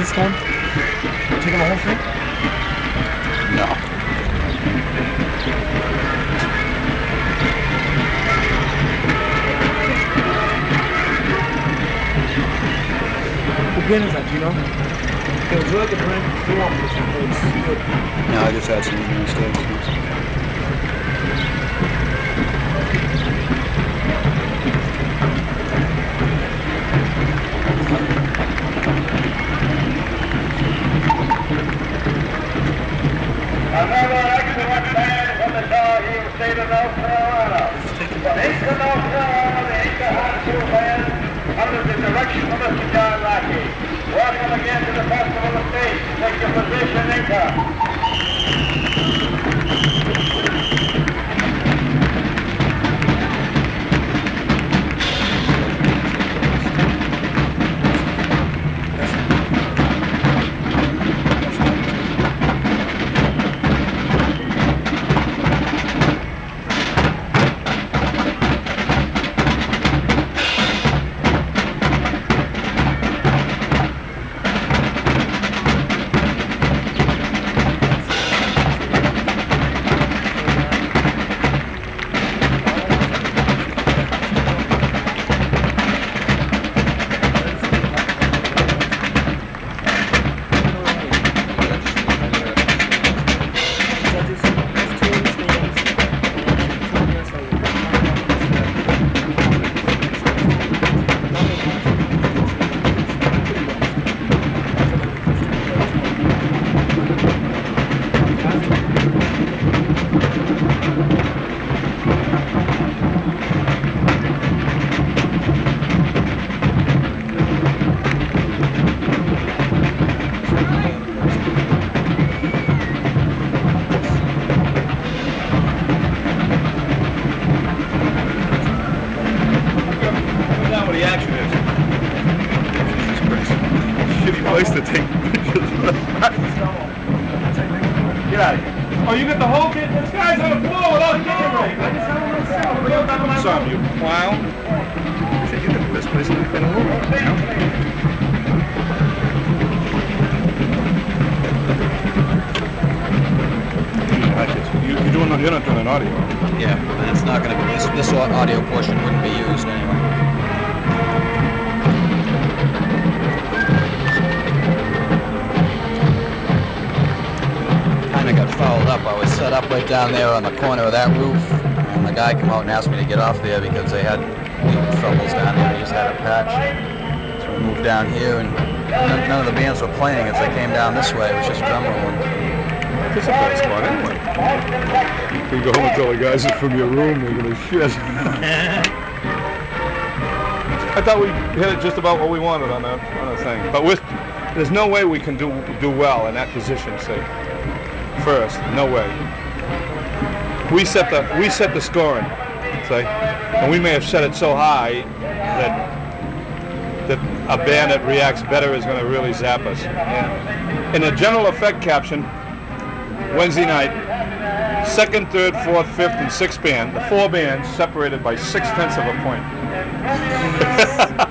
this time? Taking the whole thing? No. What pin is that, do you know? Would you like a brand new one? It's good. No, I just had some mistakes. Another excellent band from the Doggy state of North Carolina. From Eastern North Carolina, the Inca High Band, under the direction of Mr. John Lackey. Welcome again to the Festival of Faith. Take your position, Inca. Place to take pictures. Get out of here. Oh, you got the whole kit? This guy's on the floor without getting ready. Some, you clown. I said, you got the best place in the world. You're not doing an audio. Yeah, and it's not going to be, this audio portion wouldn't be used anyway. I got fouled up. I was set up right down there on the corner of that roof, and the guy came out and asked me to get off there because they had troubles down there. They just had a patch. So we moved down here, and none of the bands were playing as they came down this way. It was just drum rolling. It's a bad spot anyway. You go home and tell the guys it's from your room, they're gonna shit. I thought we hit it just about what we wanted on that thing, but there's no way we can do well in that position. Say. First, no way. We set the scoring, say, and we may have set it so high that a band that reacts better is going to really zap us. Yeah. In the general effect caption, Wednesday night, 2nd, 3rd, 4th, 5th, and 6th band, the 4 bands separated by 0.6 of a point.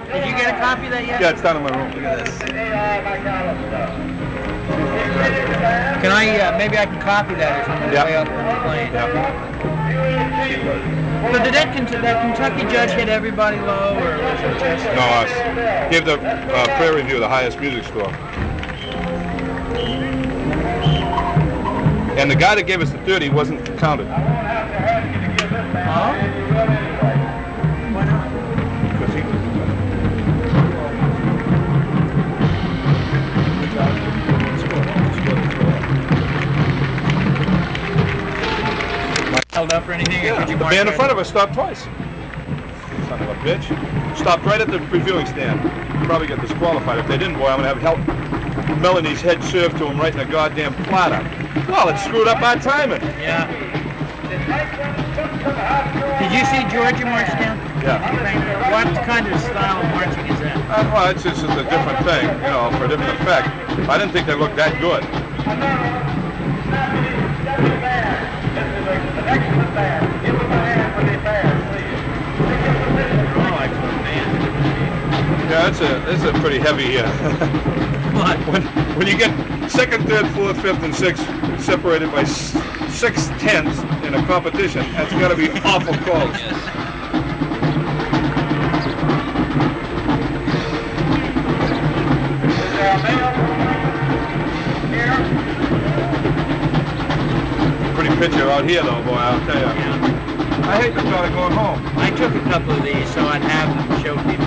Did you get a copy of that yet? Yeah, it's down in my room. Look at this. Can I, maybe I can copy that or something way up on the plane. Yeah. So did that Kentucky judge hit everybody low, or was it just... No, us. Gave the prayer review the highest music score. And the guy that gave us the 30 wasn't counted. Huh? Why not? Because he... Held up or anything? Yeah, or did you the mark band in it? front of us stopped twice. Son of a bitch. Stopped right at the reviewing stand. Probably got disqualified. If they didn't, boy, I'm going to have Melanie's head served to him right in a goddamn platter. Well, it screwed up our timing. Yeah. Did you see Georgia march down? Yeah. What kind of style of marching is that? Well, it's just a different thing, you know, for a different effect. I didn't think they looked that good. Oh, excellent band. Yeah, it's a pretty heavy. What? When you get second, third, fourth, fifth, and sixth separated by 6/10 in a competition, that's got to be awful close. Pretty picture out here, though, boy. I'll tell you. I hate the thought of going home. I took a couple of these so I'd have them to show people.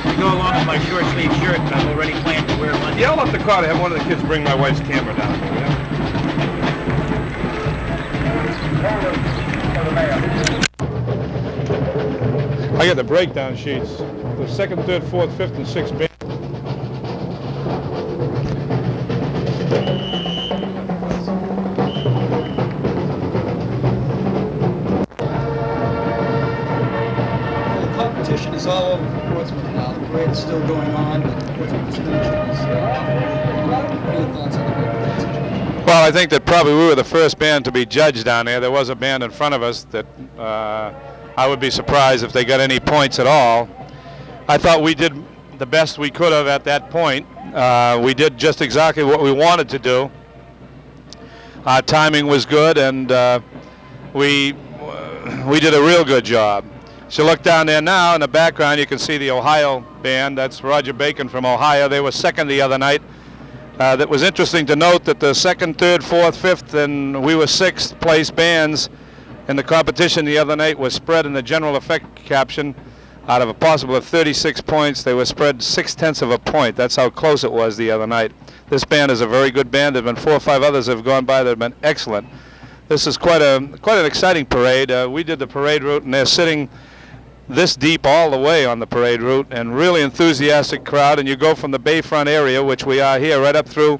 I go along with my short sleeve shirt, but I'm already planning to wear one. Yeah, I'll have the car to have one of the kids bring my wife's camera down there, yeah? I got the breakdown sheets. The second, third, fourth, fifth, and sixth bands. Is all over Portsmouth now. The parade's still going on, but Portsmouth is finishing. What are your thoughts on the parade situation? Well, I think that probably we were the first band to be judged down there. There was a band in front of us that I would be surprised if they got any points at all. I thought we did the best we could have at that point. We did just exactly what we wanted to do. Our timing was good, and we did a real good job. So look down there now in the background, you can see the Ohio band. That's Roger Bacon from Ohio. They were second the other night. That was interesting to note that the second, third, fourth, fifth, and we were sixth place bands in the competition the other night was spread in the general effect caption. Out of a possible of 36 points, they were spread 6/10 of a point. That's how close it was the other night. This band is a very good band. There have been 4 or 5 others that have gone by that have been excellent. This is quite an exciting parade. We did the parade route, and they're sitting this deep all the way on the parade route, and really enthusiastic crowd. And you go from the Bayfront area, which we are here, right up through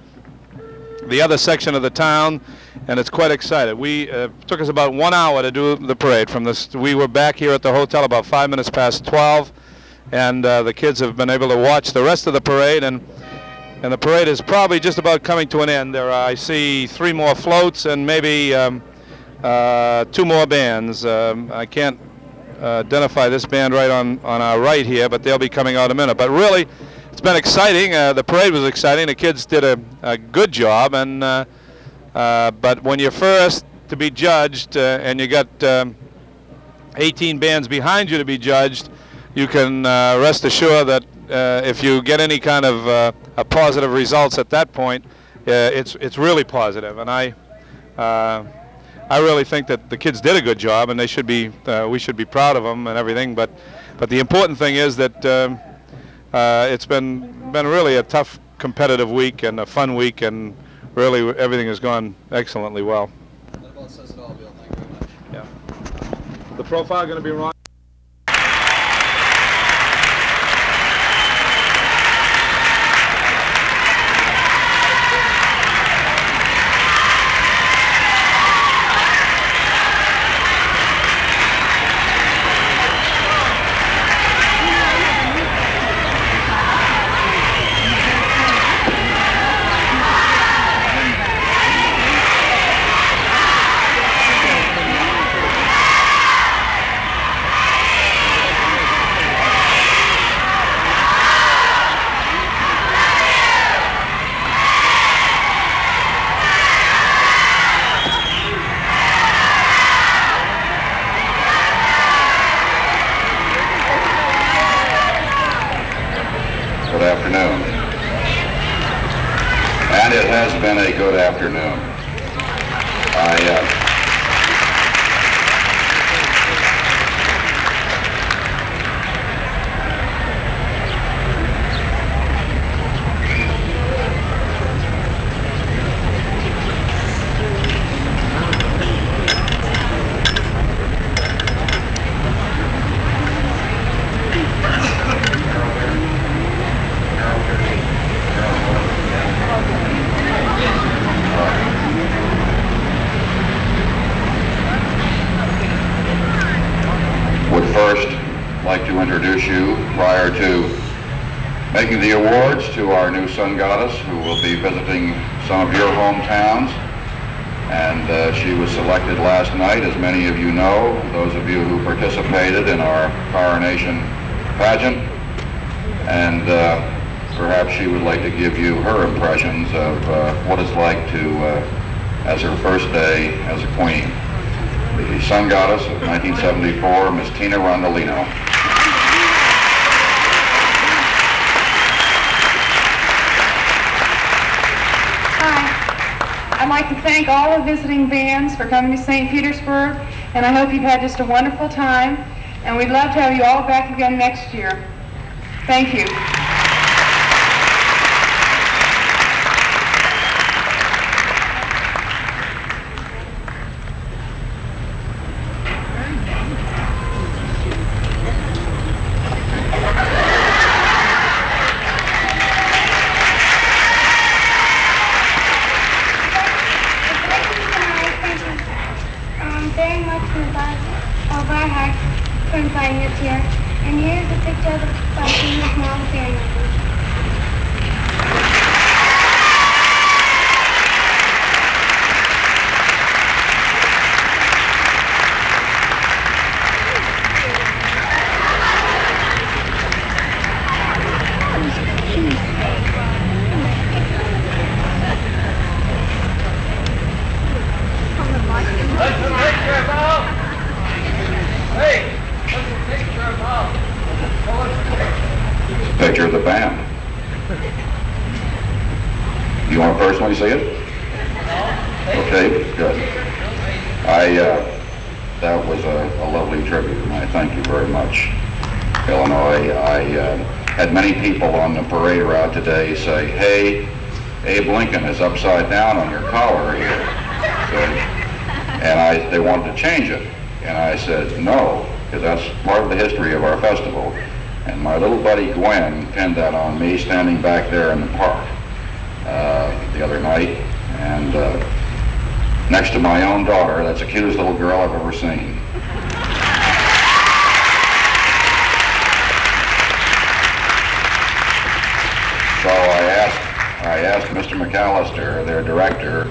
the other section of the town, and it's quite exciting. We took us about 1 hour to do the parade. We were back here at the hotel about 5 minutes past 12, and the kids have been able to watch the rest of the parade, and the parade is probably just about coming to an end. I see 3 more floats and maybe 2 more bands. I can't identify this band right on our right here, but they'll be coming out in a minute. But really, it's been exciting. The parade was exciting. The kids did a good job, and but when you're first to be judged and you got 18 bands behind you to be judged, you can rest assured that if you get any kind of a positive results at that point, it's really positive. And I really think that the kids did a good job, and they should be. We should be proud of them and everything. But the important thing is that it's been really a tough, competitive week and a fun week, and really everything has gone excellently well. That about says it all, Bill. Thank you very much. Yeah. The profile going to be wrong. Good afternoon. And it has been a good afternoon. Would first like to introduce you, prior to making the awards, to our new sun goddess, who will be visiting some of your hometowns. And she was selected last night, as many of you know, those of you who participated in our coronation pageant. and perhaps she would like to give you her impressions of what it's like to, as her first day as a queen. The Sun Goddess of 1974, Miss Tina Rondolino. I'd like to thank all the visiting bands for coming to St. Petersburg, and I hope you've had just a wonderful time, and we'd love to have you all back again next year. Thank you. Very much from the bottom of our hearts for inviting us here. And here's a picture of the function with small ceremony. Picture of the band. You want to personally see it? Okay, good. That was a lovely tribute, and I thank you very much, Illinois. I had many people on the parade route today say, hey, Abe Lincoln is upside down on your collar here. And they wanted to change it. And I said, no, because that's part of the history of our festival. And my little buddy Gwen pinned that on me standing back there in the park the other night. And next to my own daughter, that's the cutest little girl I've ever seen. So I asked Mr. McAllister, their director,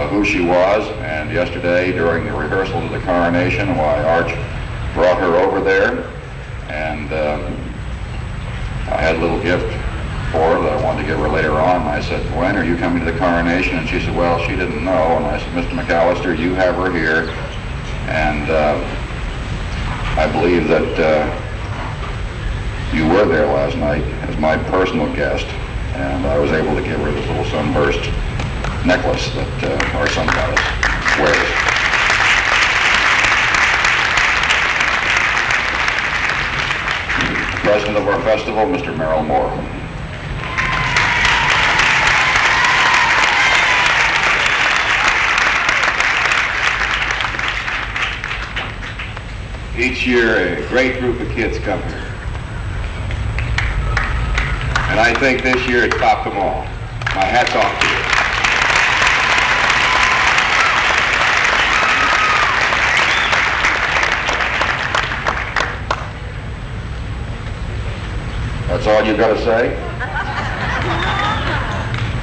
who she was, and yesterday during the rehearsal of the coronation, why Arch brought her over there. And I had a little gift for her that I wanted to give her later on. And I said, Gwen, are you coming to the coronation? And she said, well, she didn't know. And I said, Mr. McAllister, you have her here. And I believe that you were there last night as my personal guest. And I was able to give her this little sunburst necklace that our Sun Goddess wears. President of our festival, Mr. Merrill Moore. Each year, a great group of kids come here. And I think this year it topped them all. My hat's off to you. That's all you got to say?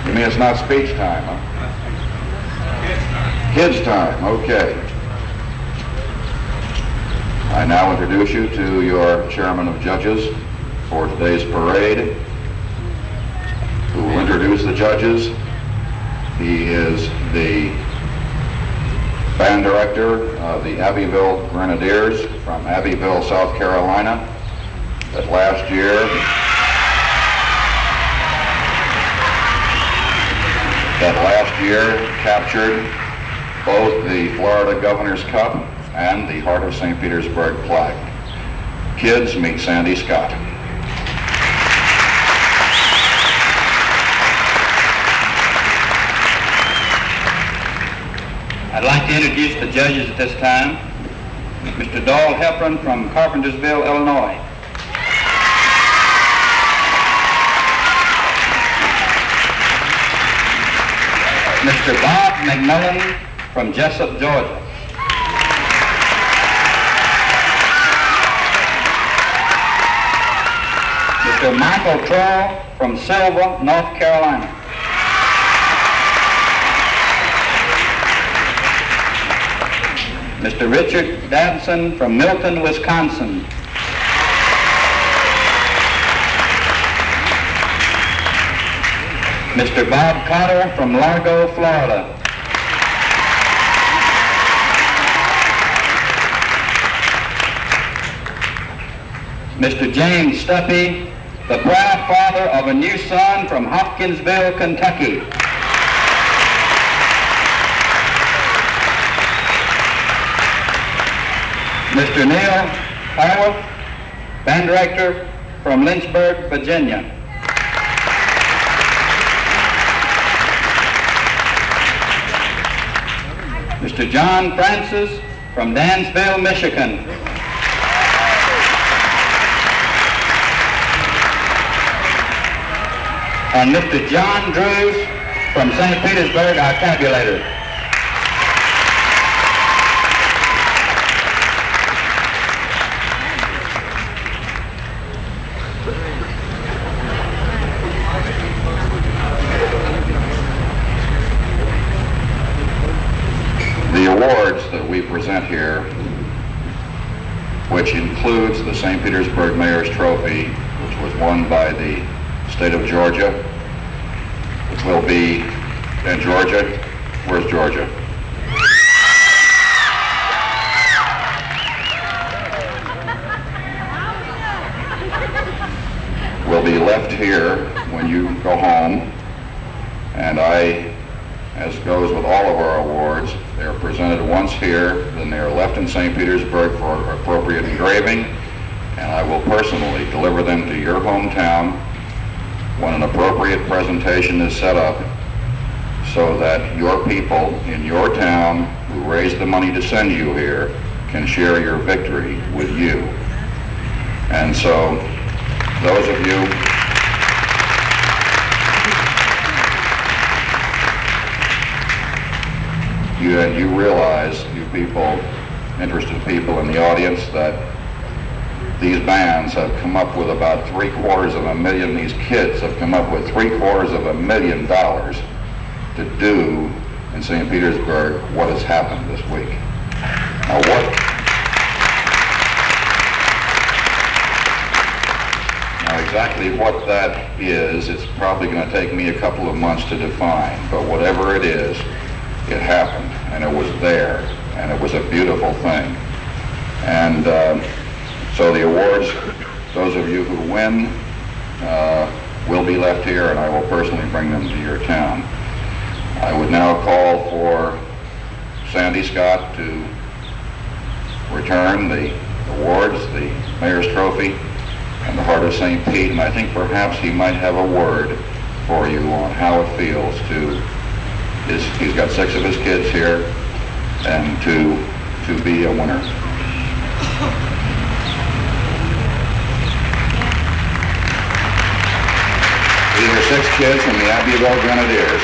You mean it's not speech time, huh? Kids time, okay. I now introduce you to your chairman of judges for today's parade, who will introduce the judges. He is the band director of the Abbeville Grenadiers from Abbeville, South Carolina, that last year captured both the Florida Governor's Cup and the Heart of St. Petersburg flag. Kids, meet Sandy Scott. I'd like to introduce the judges at this time. Mr. Doll Hepburn from Carpentersville, Illinois. Mr. Bob McMillan from Jessup, Georgia. Mr. Michael Troll from Selva, North Carolina. Mr. Richard Dadson from Milton, Wisconsin. Mr. Bob Cotter from Largo, Florida. Mr. James Stuppy, the proud father of a new son from Hopkinsville, Kentucky. Mr. Neil Howard, band director from Lynchburg, Virginia. Mr. John Francis from Dansville, Michigan. And Mr. John Drews from St. Petersburg, our tabulator. The awards that we present here, which includes the St. Petersburg Mayor's Trophy, which was won by the state of Georgia, will be in Georgia. Where's Georgia? Will be left here when you go home, and as goes with all of our awards, they are presented once here, then they are left in St. Petersburg for appropriate engraving, and I will personally deliver them to your hometown when an appropriate presentation is set up, so that your people in your town who raised the money to send you here can share your victory with you. And so, those of you you realize, you people, interested people in the audience, that these bands have come up with about $750,000, these kids have come up with $750,000 to do in St. Petersburg what has happened this week. Now exactly what that is, it's probably going to take me a couple of months to define, but whatever it is, it happened, and it was there, and it was a beautiful thing. And so the awards, those of you who win, will be left here, and I will personally bring them to your town. I would now call for Sandy Scott to return the awards, the Mayor's Trophy, and the Heart of St. Pete, and I think perhaps he might have a word for you on how it feels to, he's got 6 of his kids here, and to be a winner. These are 6 kids from the Abbeville Grenadiers.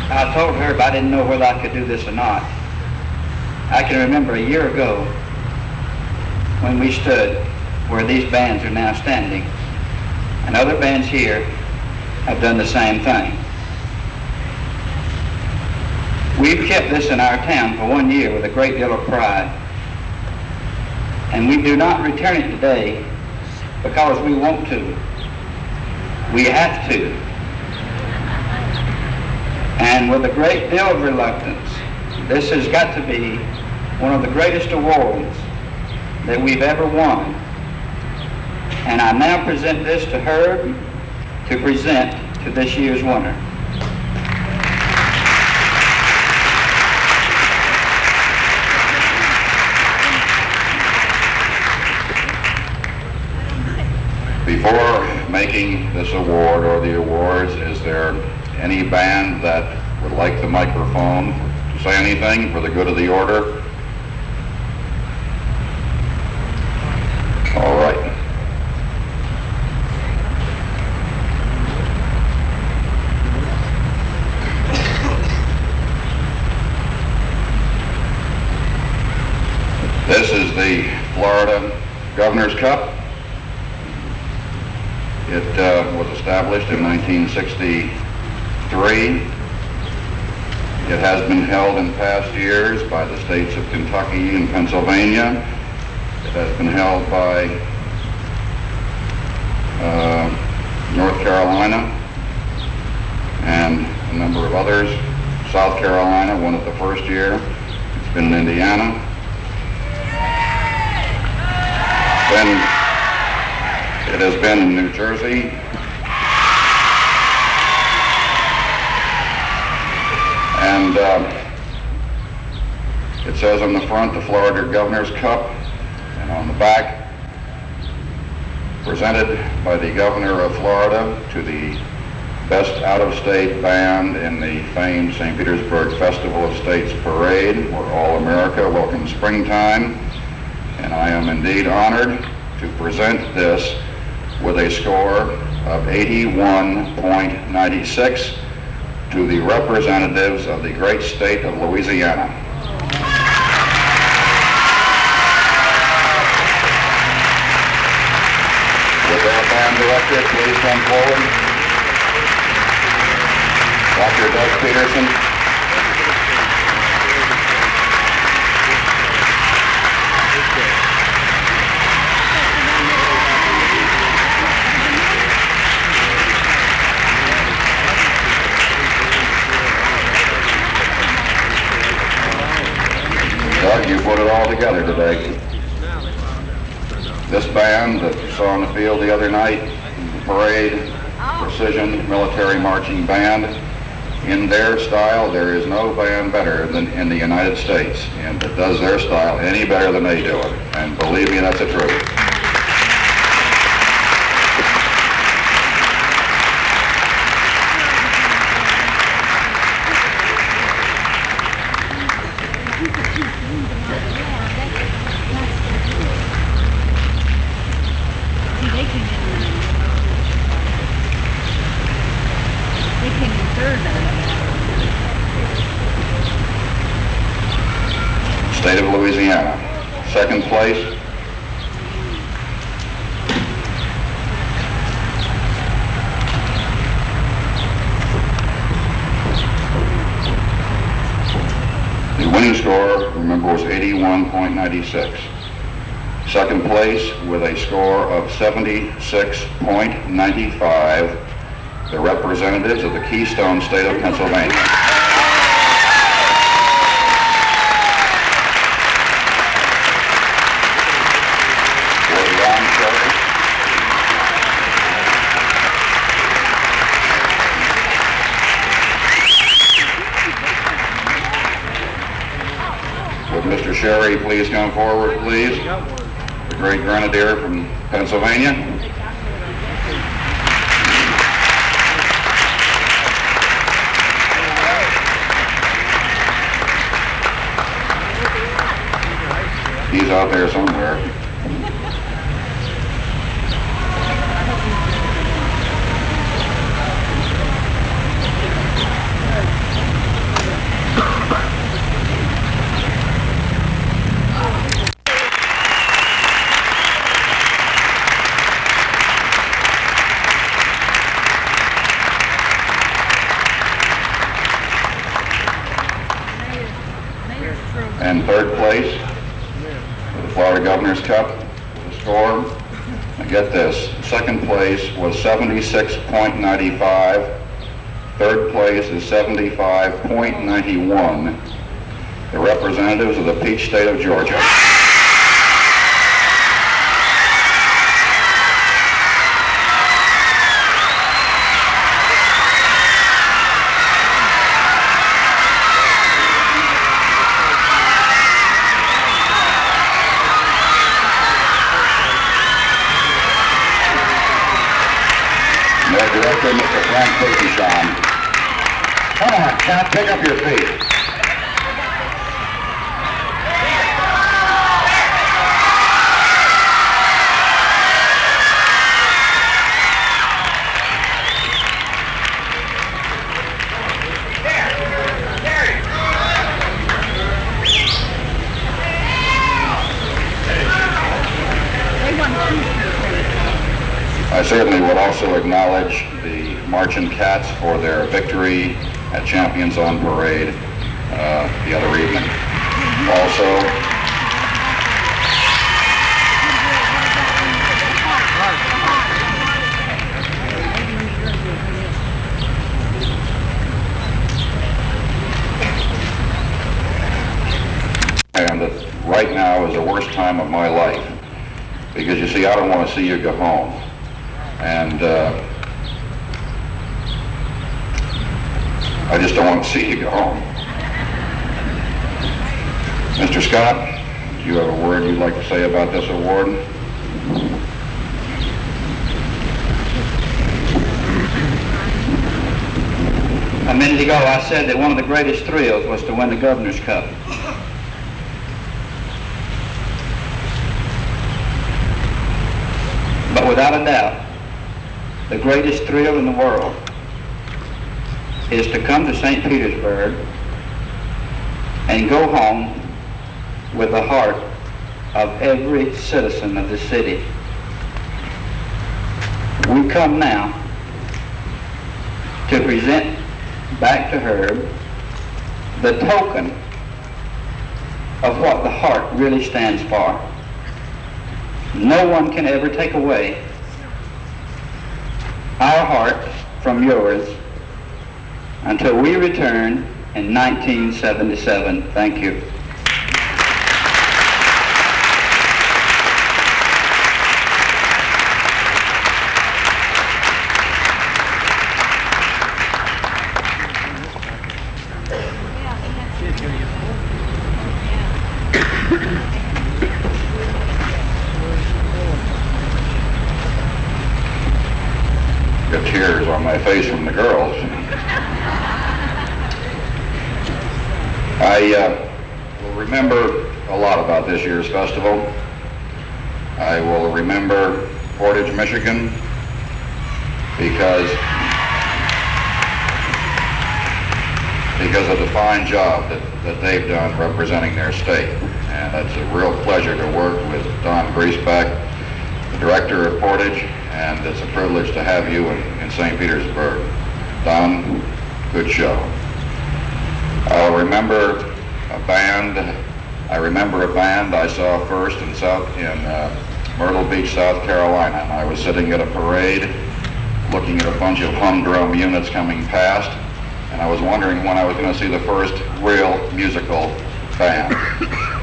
I told her I didn't know whether I could do this or not. I can remember a year ago when we stood where these bands are now standing, and other bands here have done the same thing. We've kept this in our town for 1 year with a great deal of pride, and we do not return it today because we want to. We have to. And with a great deal of reluctance, this has got to be one of the greatest awards that we've ever won. And I now present this to Herb to present to this year's winner. Before making this award or the awards, is there any band that would like the microphone to say anything for the good of the order? All right. This is the Florida Governor's Cup. It was established in 1963. It has been held in past years by the states of Kentucky and Pennsylvania, that has been held by North Carolina and a number of others. South Carolina won it the first year. It's been in Indiana. Then it has been in New Jersey. And it says on the front, the Florida Governor's Cup, and on the back, presented by the Governor of Florida to the best out-of-state band in the famed St. Petersburg Festival of States Parade, where all America welcomes springtime. And I am indeed honored to present this with a score of 81.96 to the representatives of the great state of Louisiana. Would our band director please come forward? Dr. Doug Peterson. Doug, you put it all together today. This band that you saw on the field the other night, the parade, precision military marching band, in their style, there is no band better than in the United States, and that does their style any better than they do it. And believe me, that's the truth. State of Louisiana. Second place, the winning score, remember, was 81.96. Second place with a score of 76.95, the representatives of the Keystone State of Pennsylvania. Mr. Sherry, please come forward, please. The great grenadier from Pennsylvania. He's out there somewhere. And third place for the Florida Governor's Cup, the score, now get this, second place was 76.95, third place is 75.91, the representatives of the Peach State of Georgia. Director, Mr. Frank Peterson. Come on, Cap, pick up your feet. I certainly would also acknowledge the Marching Cats for their victory at Champions on Parade the other evening. Also, of my life. Because you see, I don't want to see you go home. And I just don't want to see you go home. Mr. Scott, do you have a word you'd like to say about this award? A minute ago I said that one of the greatest thrills was to win the Governor's Cup. But without a doubt, the greatest thrill in the world is to come to St. Petersburg and go home with the heart of every citizen of the city. We come now to present back to her the token of what the heart really stands for. No one can ever take away our heart from yours until we return in 1977. Thank you. Got tears on my face from the girls. I will remember a lot about this year's festival. I will remember Portage, Michigan, because of the fine job that they've done representing their state. And it's a real pleasure to work with Don Griesbach, the director of Portage, and it's a privilege to have you in St. Petersburg. Don, good show. I'll remember a band. I remember a band I saw first in Myrtle Beach, South Carolina. And I was sitting at a parade looking at a bunch of humdrum units coming past, and I was wondering when I was going to see the first real musical band.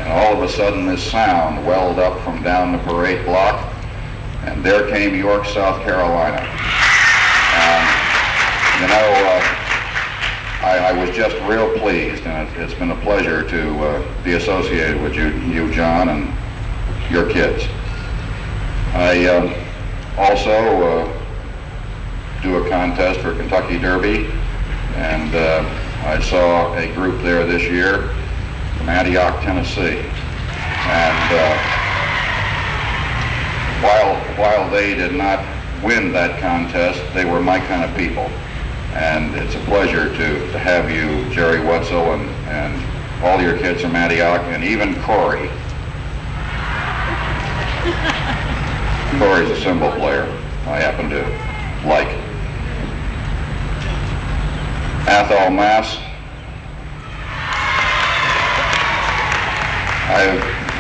And all of a sudden this sound welled up from down the parade block, and there came York, South Carolina. I was just real pleased, and it's been a pleasure to be associated with you, John, and your kids. I also do a contest for Kentucky Derby, and I saw a group there this year from Antioch, Tennessee. And while they did not win that contest, they were my kind of people. And it's a pleasure to have you, Jerry Wetzel, and all your kids from Antioch, and even Corey. Corey's a cymbal player I happen to like. Athol Mass.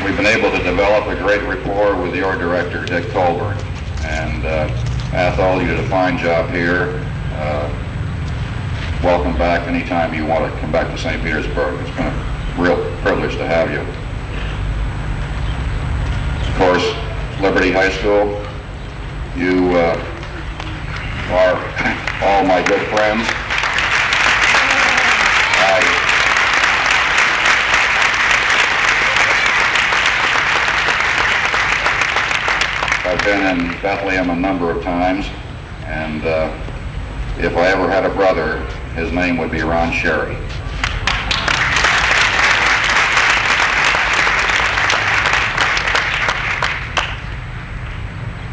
We've been able to develop a great rapport with your director, Dick Colburn. And Athol, you did a fine job here. Welcome back anytime you want to come back to St. Petersburg. It's been a real privilege to have you. Of course, Liberty High School, you are all my good friends. I've been in Bethlehem a number of times, and if I ever had a brother, his name would be Ron Sherry.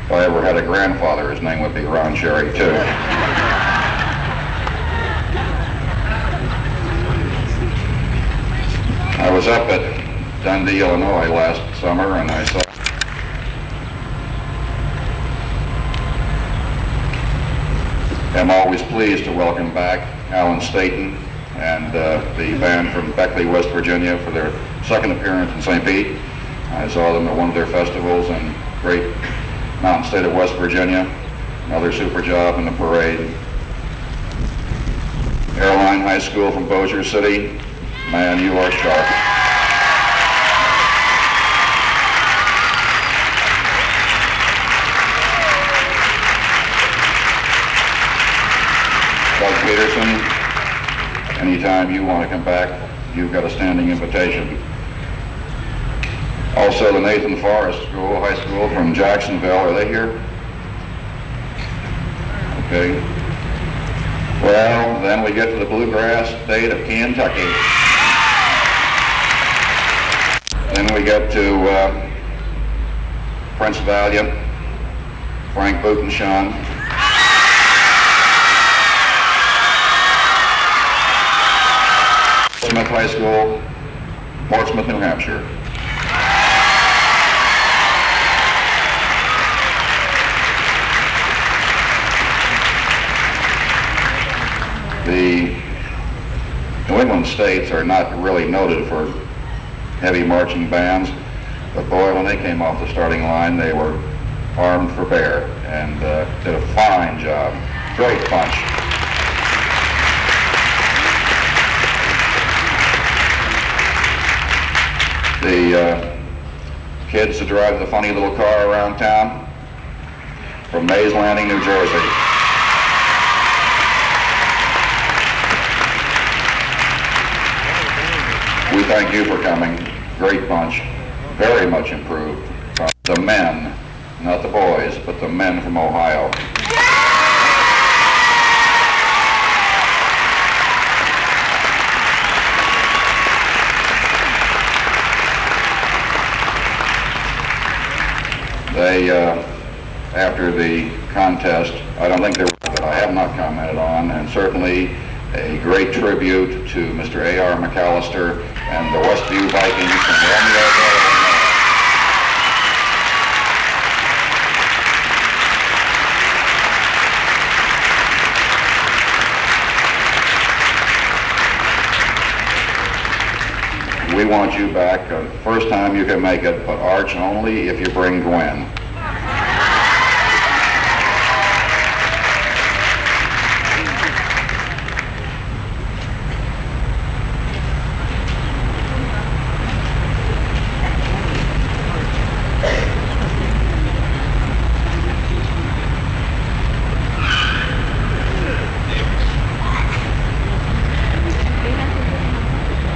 If I ever had a grandfather, his name would be Ron Sherry too. I was up at Dundee, Illinois last summer, and I saw I'm always pleased to welcome back Alan Staton and the band from Beckley, West Virginia for their second appearance in St. Pete. I saw them at one of their festivals in great mountain state of West Virginia. Another super job in the parade. Airline High School from Bossier City. Man, you are sharp. Doug Peterson, anytime you want to come back, you've got a standing invitation. Also, the Nathan Forrest School, high school from Jacksonville, are they here? Okay. Well, then we get to the bluegrass state of Kentucky. Then we get to Prince Valiant, Frank Butenshawn. Portsmouth High School, Portsmouth, New Hampshire. The New England states are not really noted for heavy marching bands, but boy, when they came off the starting line, they were armed for bear and did a fine job. Great punch. The kids that drive the funny little car around town from Mays Landing, New Jersey. We thank you for coming. Great bunch. Very much improved from the men, not the boys, but the men from Ohio. They, after the contest, I don't think there was that I have not commented on, and certainly a great tribute to Mr. A.R. McAllister and the Westview Vikings from Romeo, Illinois. We want you back. First time you can make it, but Arch only if you bring Gwen.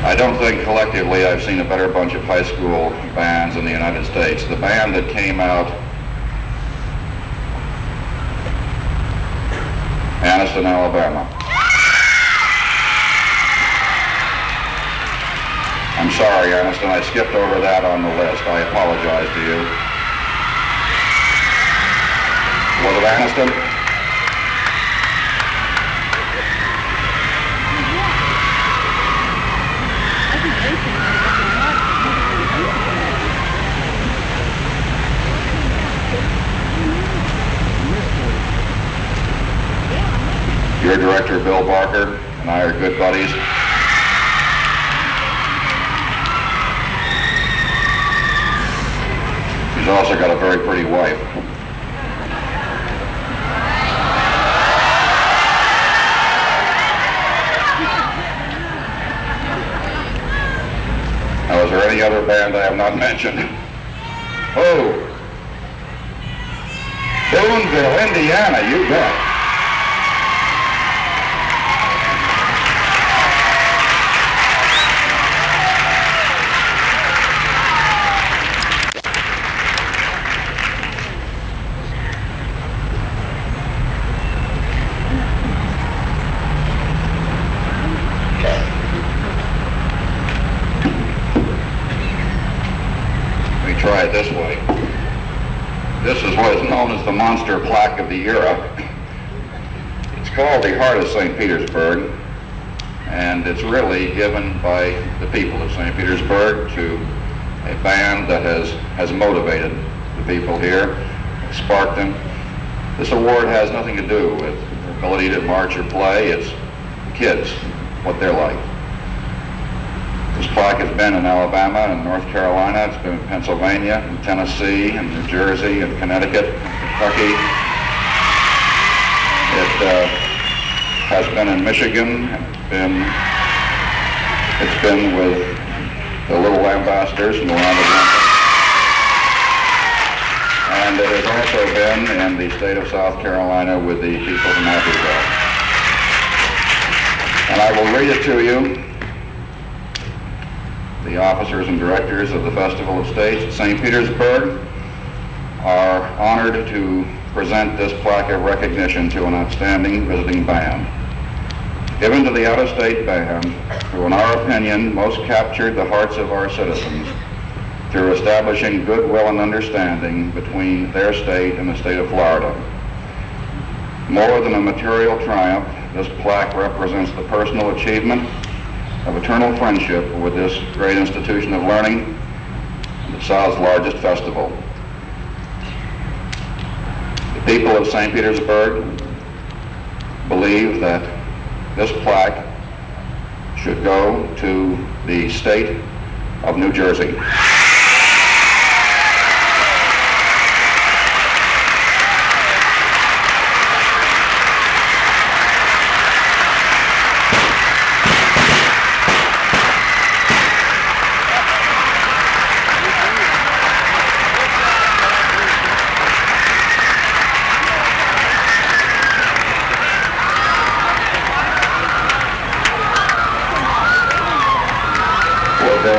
I don't think collectively I've seen a better bunch of high school bands in the United States. The band that came out, Anniston, Alabama. I'm sorry, Anniston, I skipped over that on the list. I apologize to you. Was it Anniston? Your director, Bill Barker, and I are good buddies. He's also got a very pretty wife. Now, is there any other band I have not mentioned? Oh, Boonville, Indiana, you bet. Try it this way. This is what is known as the monster plaque of the era. It's called the Heart of St. Petersburg, and it's really given by the people of St. Petersburg to a band that has motivated the people here, sparked them. This award has nothing to do with their ability to march or play. It's kids, what they're like. This plaque has been in Alabama and North Carolina. It's been in Pennsylvania and Tennessee and New Jersey and Connecticut and Kentucky. It has been in Michigan. It's been with the Little Ambassadors from around the world. And it has also been in the state of South Carolina with the people from Africa. And I will read it to you. The officers and directors of the Festival of States at St. Petersburg are honored to present this plaque of recognition to an outstanding visiting band. Given to the out-of-state band, who in our opinion most captured the hearts of our citizens through establishing goodwill and understanding between their state and the state of Florida. More than a material triumph, this plaque represents the personal achievement of eternal friendship with this great institution of learning, the South's largest festival. The people of St. Petersburg believe that this plaque should go to the state of New Jersey.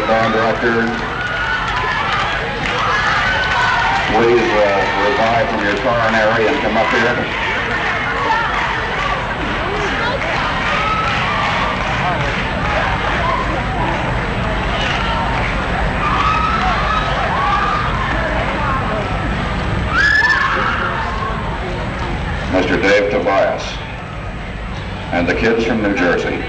Band director, please revive from your coronary and come up here. Mr. Dave Tobias and the kids from New Jersey.